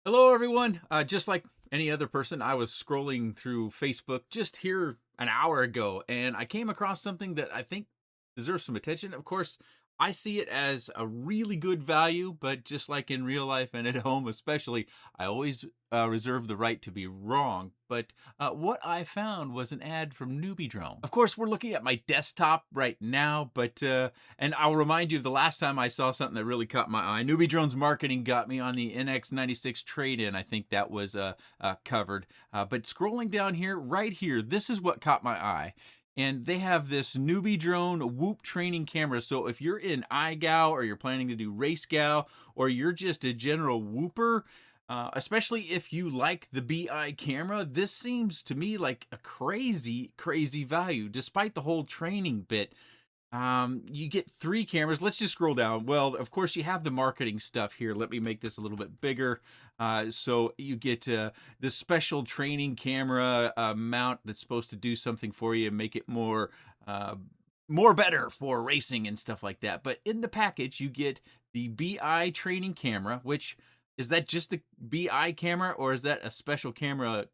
Hello, everyone. Just like any other person, I was scrolling through Facebook just here an hour ago, and I came across something that I think deserves some attention. Of course, I see it as a really good value, but just like in real life and at home, especially, I always reserve the right to be wrong. But what I found was an ad from Newbie Drone. Of course, we're looking at my desktop right now, but and I'll remind you of the last time I saw something that really caught my eye. Newbie Drone's marketing got me on the NX96 trade-in. I think that was covered. But scrolling down here, right here, this is what caught my eye. And they have this Newbie Drone Whoop training camera. So if you're in iGow or you're planning to do race gal or you're just a general whooper, especially if you like the BeeEye camera, this seems to me like a crazy, crazy value, despite the whole training bit. You get 3 cameras. Let's just scroll down. Well, of course, you have the marketing stuff here. Let me make this a little bit bigger. So you get this special training camera mount that's supposed to do something for you and make it uh, more better for racing and stuff like that. But in the package, you get the BeeEye training camera, which is that just the BeeEye camera, or is that a special camera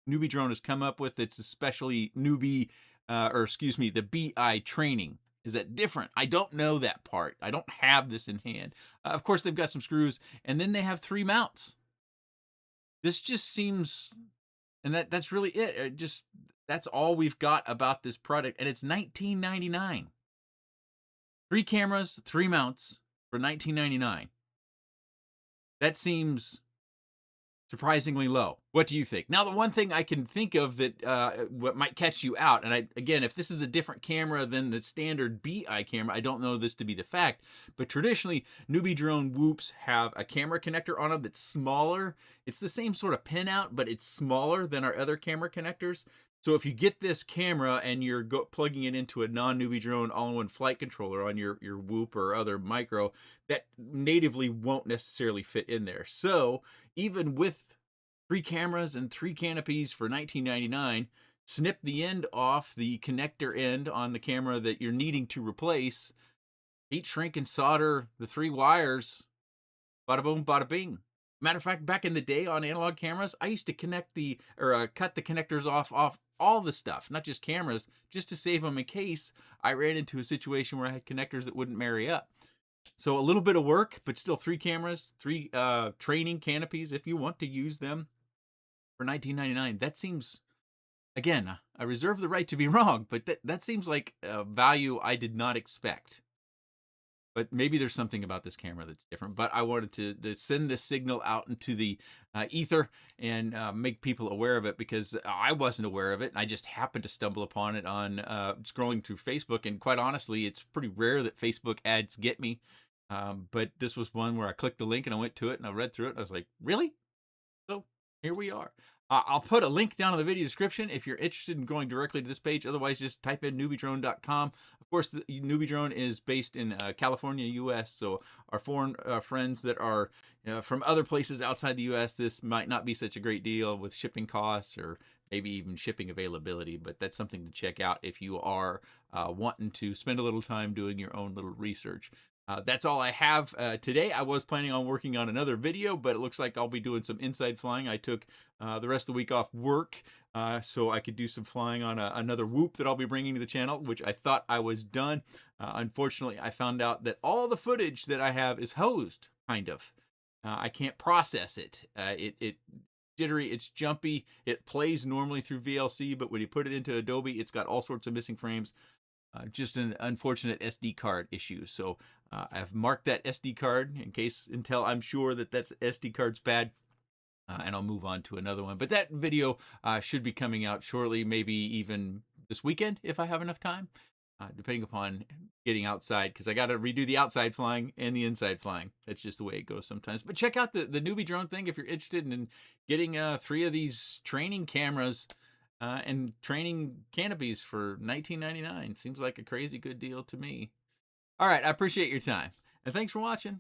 Newbie Drone has come up with? It's especially newbie, or excuse me, the BeeEye training. Is that different? I don't know that part. I don't have this in hand. Of course, they've got some screws, and then they have 3 mounts. This just seems, and that's really it. Just that's all we've got about this product, and it's 19.99. 3 cameras, 3 mounts for 19.99. That seems surprisingly low. What do you think? Now, the one thing I can think of that what might catch you out, and again, if this is a different camera than the standard BeeEye camera, I don't know this to be the fact, but traditionally, Newbie Drone Whoops have a camera connector on them that's smaller. It's the same sort of pinout, but it's smaller than our other camera connectors. So if you get this camera and you're plugging it into a non-Newbie Drone all-in-one flight controller on your Whoop or other micro, that natively won't necessarily fit in there. So even with 3 cameras and 3 canopies for 19.99, snip the end off the connector end on the camera that you're needing to replace, heat shrink and solder the 3 wires, bada boom, bada bing. Matter of fact, back in the day on analog cameras, I used to cut the connectors off all the stuff, not just cameras, just to save them in case I ran into a situation where I had connectors that wouldn't marry up. So a little bit of work, but still 3 cameras, 3 training canopies if you want to use them for 19.99. That seems, again, I reserve the right to be wrong, but that seems like a value I did not expect. But maybe there's something about this camera that's different. But I wanted to send this signal out into the ether and make people aware of it, because I wasn't aware of it. And I just happened to stumble upon it on scrolling through Facebook. And quite honestly, it's pretty rare that Facebook ads get me. But this was one where I clicked the link and I went to it and I read through it. And I was like, really? So here we are. I'll put a link down in the video description if you're interested in going directly to this page. Otherwise, just type in newbiedrone.com. Of course, the Newbie Drone is based in California, U.S., so our foreign friends that are from other places outside the U.S., this might not be such a great deal with shipping costs or maybe even shipping availability, but that's something to check out if you are wanting to spend a little time doing your own little research. That's all I have today. I was planning on working on another video, but it looks like I'll be doing some inside flying. I took the rest of the week off work so I could do some flying on another Whoop that I'll be bringing to the channel, which I thought I was done. Unfortunately, I found out that all the footage that I have is hosed, kind of. I can't process it. It jittery, it's jumpy. It plays normally through VLC, but when you put it into Adobe, it's got all sorts of missing frames. Just an unfortunate SD card issue. So I've marked that SD card in case, until I'm sure that that SD card's bad. And I'll move on to another one. But that video should be coming out shortly, maybe even this weekend if I have enough time, depending upon getting outside, because I got to redo the outside flying and the inside flying. That's just the way it goes sometimes. But check out the Newbie Drone thing if you're interested in getting 3 of these training cameras and training canopies for 19.99. Seems like a crazy good deal to me. All right, I appreciate your time, and thanks for watching.